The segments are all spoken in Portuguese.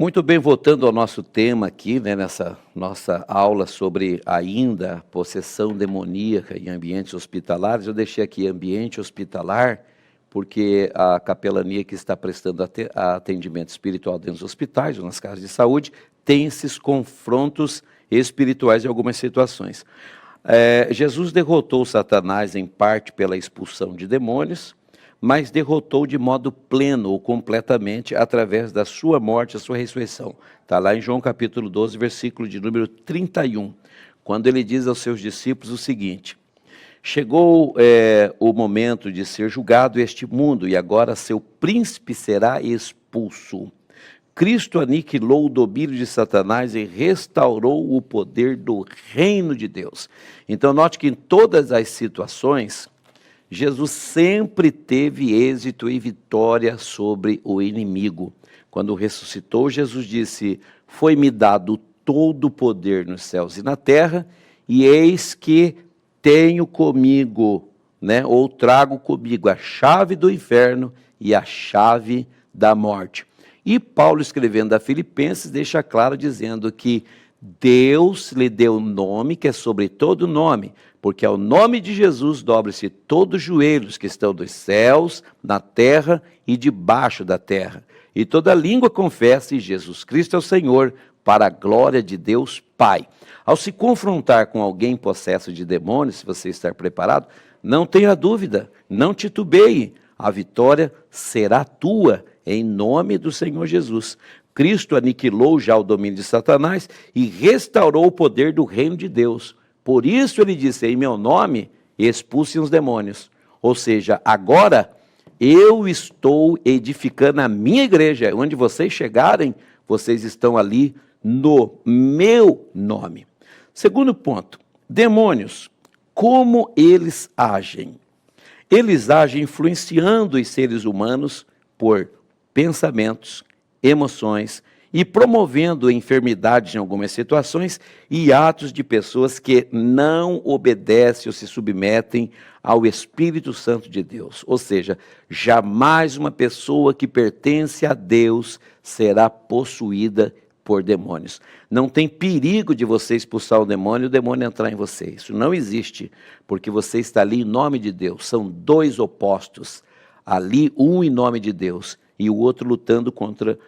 Muito bem, voltando ao nosso tema aqui, né, nessa nossa aula sobre ainda possessão demoníaca em ambientes hospitalares, eu deixei aqui ambiente hospitalar, porque a capelania que está prestando atendimento espiritual dentro dos hospitais ou nas casas de saúde tem esses confrontos espirituais em algumas situações. Jesus derrotou Satanás em parte pela expulsão de demônios, mas derrotou de modo pleno ou completamente através da sua morte, a sua ressurreição. Está lá em João capítulo 12, versículo de número 31, quando ele diz aos seus discípulos o seguinte: chegou o momento de ser julgado este mundo, e agora seu príncipe será expulso. Cristo aniquilou o domínio de Satanás e restaurou o poder do reino de Deus. Então note que em todas as situações, Jesus sempre teve êxito e vitória sobre o inimigo. Quando ressuscitou, Jesus disse: foi-me dado todo o poder nos céus e na terra, e eis que tenho comigo, ou trago comigo a chave do inferno e a chave da morte. E Paulo, escrevendo a Filipenses, deixa claro dizendo que Deus lhe deu um nome que é sobre todo nome, porque ao nome de Jesus dobre-se todos os joelhos que estão dos céus, na terra e debaixo da terra. E toda língua confesse Jesus Cristo é o Senhor, para a glória de Deus Pai. Ao se confrontar com alguém possesso de demônios, se você estar preparado, não tenha dúvida, não titubeie, a vitória será tua, em nome do Senhor Jesus. Cristo aniquilou já o domínio de Satanás e restaurou o poder do reino de Deus. Por isso ele disse: em meu nome expulsem os demônios. Ou seja, agora eu estou edificando a minha igreja. Onde vocês chegarem, vocês estão ali no meu nome. Segundo ponto, demônios, como eles agem? Eles agem influenciando os seres humanos por pensamentos, emoções e promovendo enfermidades em algumas situações e atos de pessoas que não obedecem ou se submetem ao Espírito Santo de Deus. Ou seja, jamais uma pessoa que pertence a Deus será possuída por demônios. Não tem perigo de você expulsar o demônio e o demônio entrar em você. Isso não existe, porque você está ali em nome de Deus. São dois opostos. Ali, um em nome de Deus e o outro lutando contra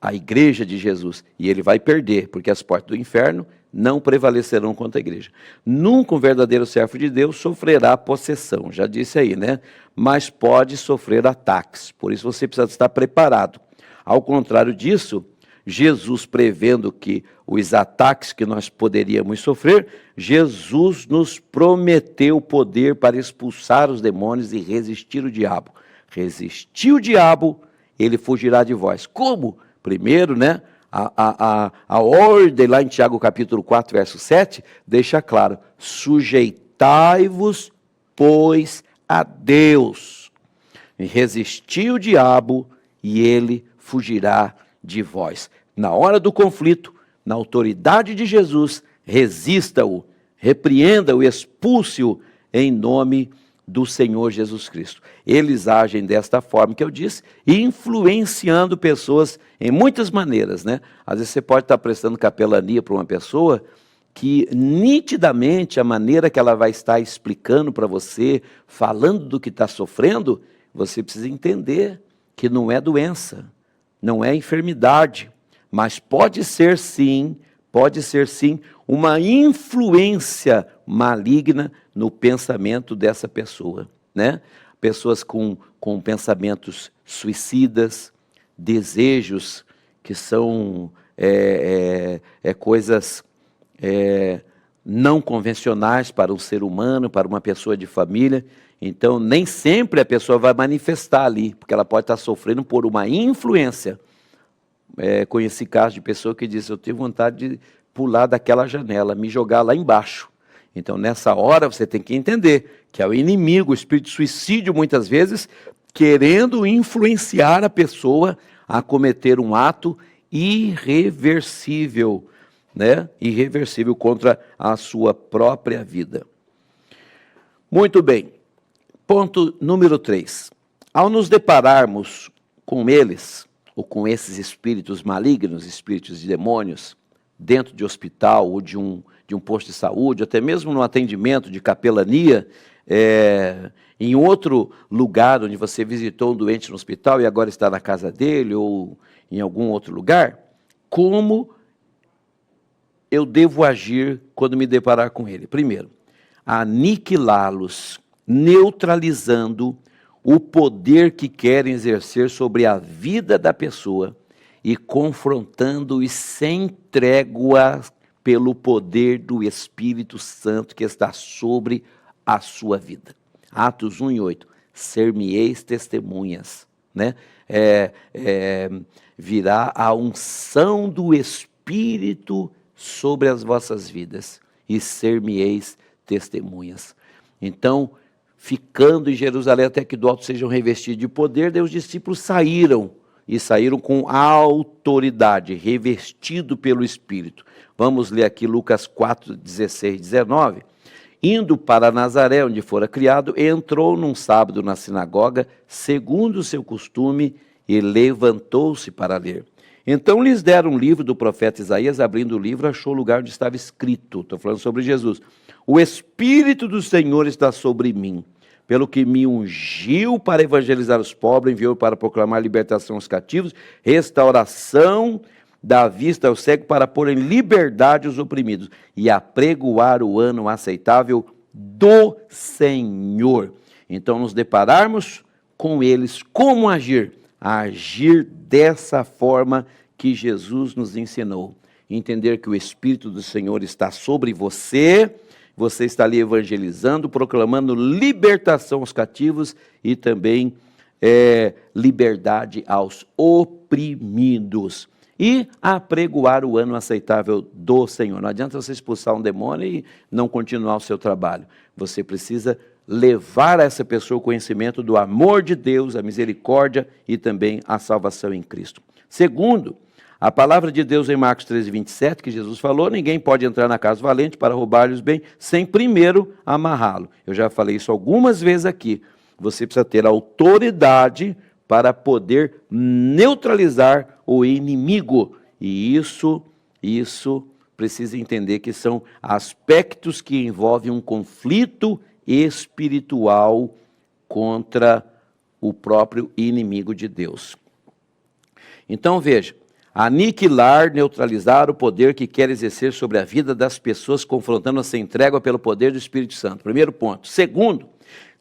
a igreja de Jesus. E ele vai perder, porque as portas do inferno não prevalecerão contra a igreja. Nunca um verdadeiro servo de Deus sofrerá possessão, já disse aí, Mas pode sofrer ataques, por isso você precisa estar preparado. Ao contrário disso, Jesus, prevendo que os ataques que nós poderíamos sofrer, Jesus nos prometeu poder para expulsar os demônios e resistir o diabo. Resistir o diabo, ele fugirá de vós. Como? Primeiro, a ordem lá em Tiago capítulo 4, verso 7, deixa claro: sujeitai-vos, pois, a Deus. E resistir o diabo e ele fugirá de vós. Na hora do conflito, na autoridade de Jesus, resista-o, repreenda-o, expulse-o em nome do Senhor Jesus Cristo. Eles agem desta forma que eu disse, influenciando pessoas em muitas maneiras, Às vezes você pode estar prestando capelania para uma pessoa que nitidamente a maneira que ela vai estar explicando para você, falando do que está sofrendo, você precisa entender que não é doença, não é enfermidade, mas pode ser sim uma influência maligna no pensamento dessa pessoa, Pessoas com pensamentos suicidas, desejos que são coisas não convencionais para um ser humano, para uma pessoa de família. Então, nem sempre a pessoa vai manifestar ali, porque ela pode estar sofrendo por uma influência. Conheci casos de pessoa que disse: eu tive vontade de pular daquela janela, me jogar lá embaixo. Então, nessa hora, você tem que entender que é o inimigo, o espírito de suicídio, muitas vezes, querendo influenciar a pessoa a cometer um ato irreversível, irreversível contra a sua própria vida. Muito bem. Ponto número 3. Ao nos depararmos com eles, ou com esses espíritos malignos, espíritos de demônios, dentro de hospital ou de um posto de saúde, até mesmo no atendimento de capelania, em outro lugar onde você visitou um doente no hospital e agora está na casa dele ou em algum outro lugar, como eu devo agir quando me deparar com ele? Primeiro, aniquilá-los, neutralizando o poder que querem exercer sobre a vida da pessoa e confrontando-os sem trégua pelo poder do Espírito Santo que está sobre a sua vida. Atos 1:8, ser-me-eis testemunhas, né? Virá a unção do Espírito sobre as vossas vidas e ser-me-eis testemunhas. Então, ficando em Jerusalém até que do alto sejam revestidos de poder, daí os discípulos saíram com autoridade, revestido pelo Espírito. Vamos ler aqui Lucas 4, 16, 19. Indo para Nazaré, onde fora criado, entrou num sábado na sinagoga, segundo o seu costume, e levantou-se para ler. Então lhes deram um livro do profeta Isaías, abrindo o livro, achou o lugar onde estava escrito, estou falando sobre Jesus: o Espírito do Senhor está sobre mim, pelo que me ungiu para evangelizar os pobres, enviou para proclamar libertação aos cativos, restauração da vista ao cego, para pôr em liberdade os oprimidos e apregoar o ano aceitável do Senhor. Então, nos depararmos com eles, como agir? Agir dessa forma que Jesus nos ensinou. Entender que o Espírito do Senhor está sobre você, você está ali evangelizando, proclamando libertação aos cativos e também liberdade aos oprimidos. E apregoar o ano aceitável do Senhor. Não adianta você expulsar um demônio e não continuar o seu trabalho. Você precisa levar a essa pessoa o conhecimento do amor de Deus, a misericórdia e também a salvação em Cristo. Segundo, a palavra de Deus em Marcos 13, 27, que Jesus falou: ninguém pode entrar na casa valente para roubar-lhe os bens sem primeiro amarrá-lo. Eu já falei isso algumas vezes aqui. Você precisa ter autoridade para poder neutralizar o inimigo. E isso precisa entender que são aspectos que envolvem um conflito espiritual contra o próprio inimigo de Deus. Então veja, aniquilar, neutralizar o poder que quer exercer sobre a vida das pessoas, confrontando-as sem trégua pelo poder do Espírito Santo. Primeiro ponto. Segundo,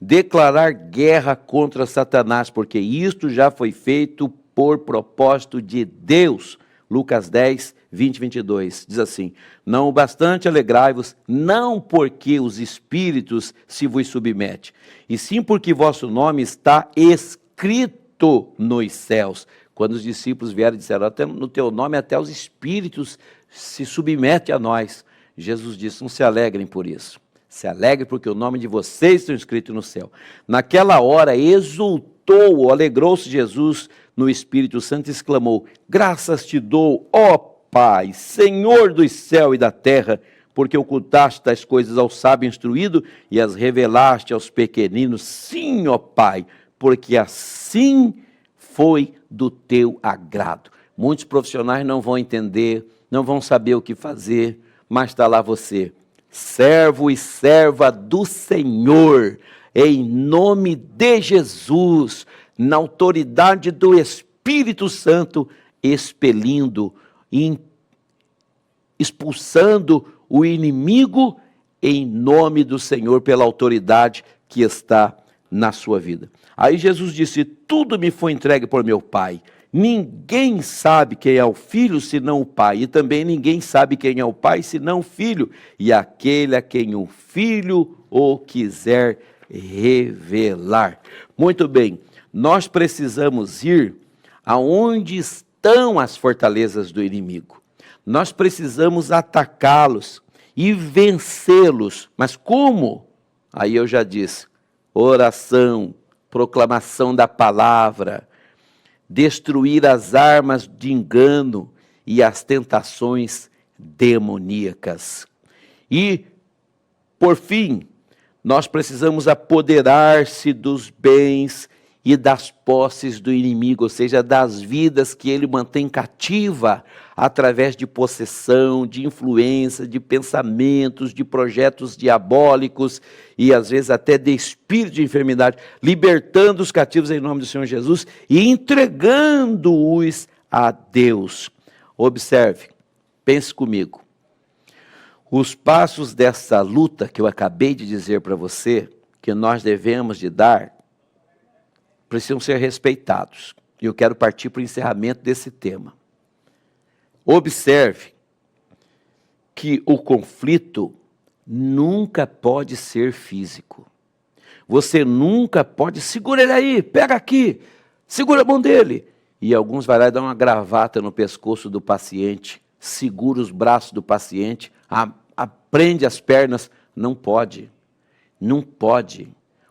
declarar guerra contra Satanás, porque isto já foi feito por propósito de Deus. Lucas 10, 20 e 22, diz assim: não o bastante alegrai-vos, não porque os espíritos se vos submetem, e sim porque vosso nome está escrito nos céus. Quando os discípulos vieram e disseram: até no teu nome até os espíritos se submetem a nós. Jesus disse: não se alegrem por isso. Se alegre porque o nome de vocês está escrito no céu. Naquela hora exultou, alegrou-se Jesus no Espírito Santo e exclamou: graças te dou, ó Pai, Senhor do céu e da terra, porque ocultaste tais coisas ao sábio instruído e as revelaste aos pequeninos. Sim, ó Pai, porque assim foi do teu agrado. Muitos profissionais não vão entender, não vão saber o que fazer, mas está lá você, servo e serva do Senhor, em nome de Jesus, na autoridade do Espírito Santo, expelindo, expulsando o inimigo em nome do Senhor, pela autoridade que está na sua vida. Aí Jesus disse: tudo me foi entregue por meu Pai. Ninguém sabe quem é o Filho senão o Pai, e também ninguém sabe quem é o Pai senão o Filho, e aquele a quem o Filho o quiser revelar. Muito bem, nós precisamos ir aonde estão as fortalezas do inimigo. Nós precisamos atacá-los e vencê-los. Mas como? Aí eu já disse: oração, proclamação da palavra, destruir as armas de engano e as tentações demoníacas. E, por fim, nós precisamos apoderar-se dos bens e das posses do inimigo, ou seja, das vidas que ele mantém cativa através de possessão, de influência, de pensamentos, de projetos diabólicos e às vezes até de espírito de enfermidade, libertando os cativos em nome do Senhor Jesus e entregando-os a Deus. Observe, pense comigo. Os passos dessa luta que eu acabei de dizer para você, que nós devemos de dar, precisam ser respeitados. E eu quero partir para o encerramento desse tema. Observe que o conflito nunca pode ser físico. Você nunca pode, segura ele aí, pega aqui, segura a mão dele. E alguns vai lá e dão uma gravata no pescoço do paciente, segura os braços do paciente, prende as pernas. Não pode, não pode.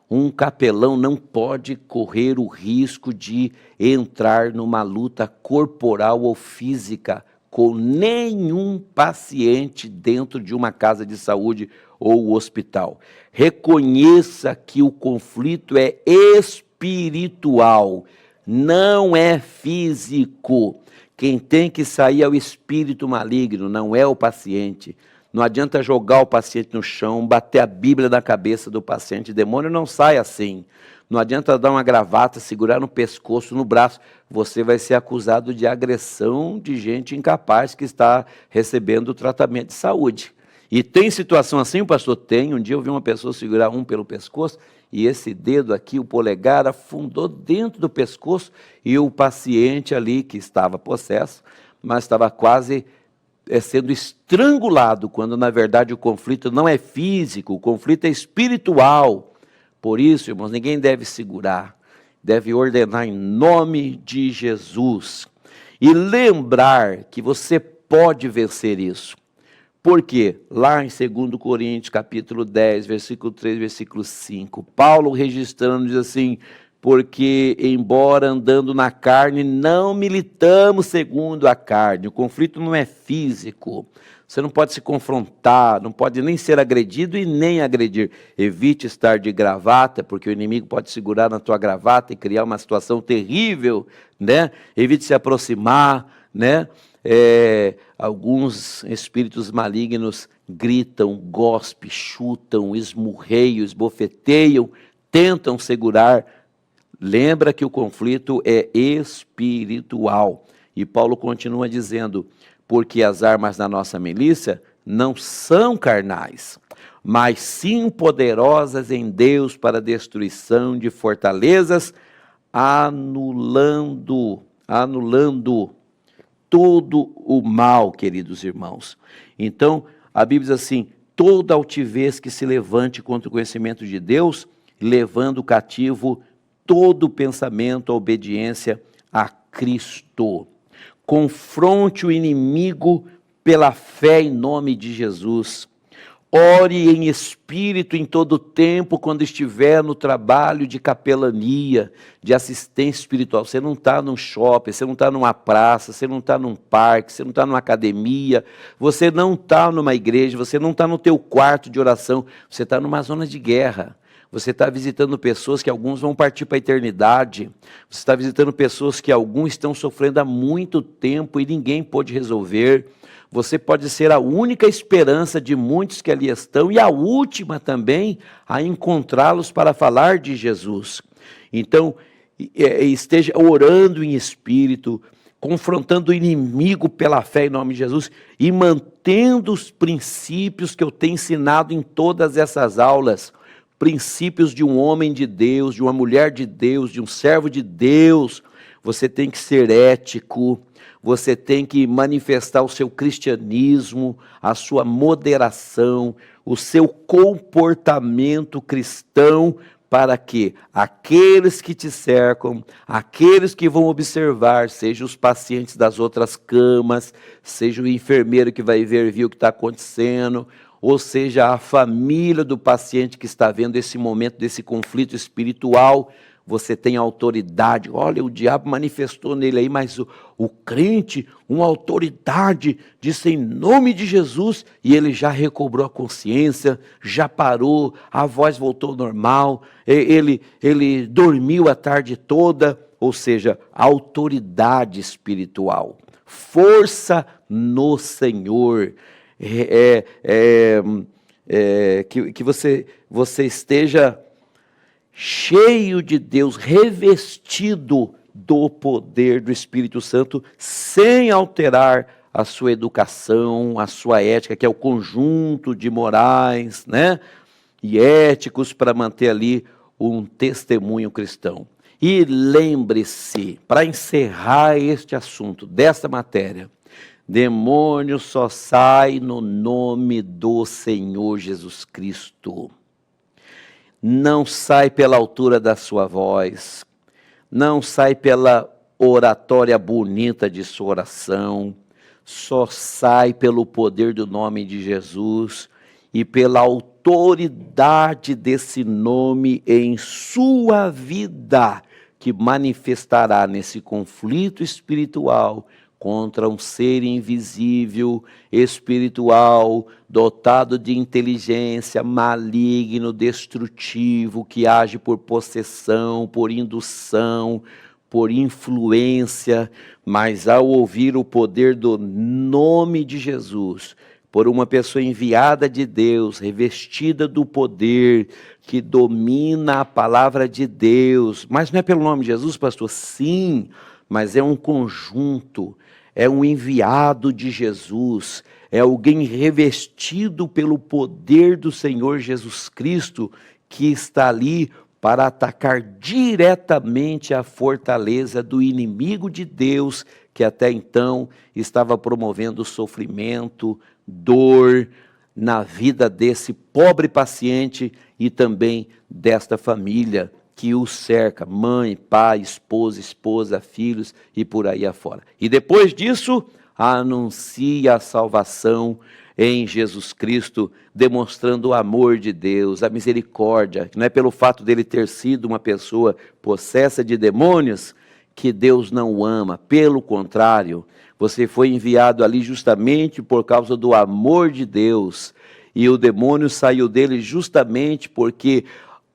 Um capelão não pode correr o risco de entrar numa luta corporal ou física com nenhum paciente dentro de uma casa de saúde ou hospital. Reconheça que o conflito é espiritual, não é físico. Quem tem que sair é o espírito maligno, não é o paciente. Não adianta jogar o paciente no chão, bater a Bíblia na cabeça do paciente. O demônio não sai assim. Não adianta dar uma gravata, segurar no pescoço, no braço. Você vai ser acusado de agressão de gente incapaz que está recebendo tratamento de saúde. E tem situação assim, pastor? Tem. Um dia eu vi uma pessoa segurar um pelo pescoço e esse dedo aqui, o polegar, afundou dentro do pescoço e o paciente ali, que estava possesso, mas estava quase sendo estrangulado, quando na verdade o conflito não é físico, o conflito é espiritual. Por isso, irmãos, ninguém deve segurar, deve ordenar em nome de Jesus. E lembrar que você pode vencer isso. Por quê? Lá em 2 Coríntios, capítulo 10, versículo 3, versículo 5, Paulo registrando diz assim: porque, embora andando na carne, não militamos segundo a carne. O conflito não é físico. Você não pode se confrontar, não pode nem ser agredido e nem agredir. Evite estar de gravata, porque o inimigo pode segurar na tua gravata e criar uma situação terrível, né? Evite se aproximar, né? Alguns espíritos malignos gritam, gospem, chutam, esmurreiam, esbofeteiam, tentam segurar. Lembra que o conflito é espiritual. E Paulo continua dizendo, porque as armas da nossa milícia não são carnais, mas sim poderosas em Deus para a destruição de fortalezas, anulando todo o mal, queridos irmãos. Então, a Bíblia diz assim, toda altivez que se levante contra o conhecimento de Deus, levando cativo todo pensamento à obediência a Cristo. Confronte o inimigo pela fé em nome de Jesus. Ore em espírito em todo tempo, quando estiver no trabalho de capelania, de assistência espiritual. Você não está num shopping, você não está numa praça, você não está num parque, você não está numa academia, você não está numa igreja, você não está no teu quarto de oração, você está numa zona de guerra. Você está visitando pessoas que alguns vão partir para a eternidade. Você está visitando pessoas que alguns estão sofrendo há muito tempo e ninguém pôde resolver. Você pode ser a única esperança de muitos que ali estão e a última também a encontrá-los para falar de Jesus. Então, esteja orando em espírito, confrontando o inimigo pela fé em nome de Jesus e mantendo os princípios que eu tenho ensinado em todas essas aulas. Princípios de um homem de Deus, de uma mulher de Deus, de um servo de Deus. Você tem que ser ético, você tem que manifestar o seu cristianismo, a sua moderação, o seu comportamento cristão, para que aqueles que te cercam, aqueles que vão observar, sejam os pacientes das outras camas, seja o enfermeiro que vai ver o que está acontecendo, ou seja, a família do paciente que está vendo esse momento desse conflito espiritual, você tem autoridade. Olha, o diabo manifestou nele aí, mas o crente, uma autoridade, disse em nome de Jesus, e ele já recobrou a consciência, já parou, a voz voltou ao normal, ele dormiu a tarde toda, ou seja, autoridade espiritual, força no Senhor. Que você esteja cheio de Deus, revestido do poder do Espírito Santo, sem alterar a sua educação, a sua ética, que é o conjunto de morais, né, e éticos para manter ali um testemunho cristão. E lembre-se, para encerrar este assunto, desta matéria, demônio só sai no nome do Senhor Jesus Cristo. Não sai pela altura da sua voz, não sai pela oratória bonita de sua oração, só sai pelo poder do nome de Jesus e pela autoridade desse nome em sua vida, que manifestará nesse conflito espiritual contra um ser invisível, espiritual, dotado de inteligência, maligno, destrutivo, que age por possessão, por indução, por influência, mas ao ouvir o poder do nome de Jesus, por uma pessoa enviada de Deus, revestida do poder, que domina a palavra de Deus, mas não é pelo nome de Jesus, pastor? Sim, mas é um conjunto, é um enviado de Jesus, é alguém revestido pelo poder do Senhor Jesus Cristo, que está ali para atacar diretamente a fortaleza do inimigo de Deus, que até então estava promovendo sofrimento, dor na vida desse pobre paciente e também desta família que o cerca, mãe, pai, esposa, filhos e por aí afora. E depois disso, anuncia a salvação em Jesus Cristo, demonstrando o amor de Deus, a misericórdia, que não é pelo fato dele ter sido uma pessoa possessa de demônios que Deus não o ama, pelo contrário, você foi enviado ali justamente por causa do amor de Deus, e o demônio saiu dele justamente porque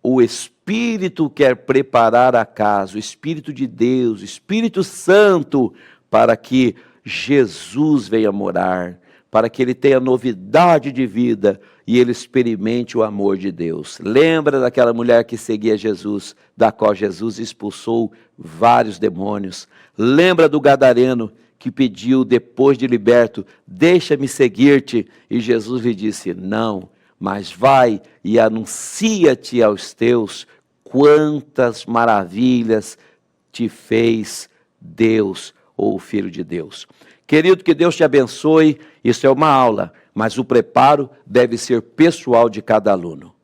o Espírito quer preparar a casa, o Espírito de Deus, o Espírito Santo, para que Jesus venha morar, para que ele tenha novidade de vida e ele experimente o amor de Deus. Lembra daquela mulher que seguia Jesus, da qual Jesus expulsou vários demônios. Lembra do gadareno que pediu, depois de liberto, deixa-me seguir-te, e Jesus lhe disse, não, mas vai e anuncia-te aos teus quantas maravilhas te fez Deus, ou o Filho de Deus. Querido, que Deus te abençoe, isso é uma aula, mas o preparo deve ser pessoal de cada aluno.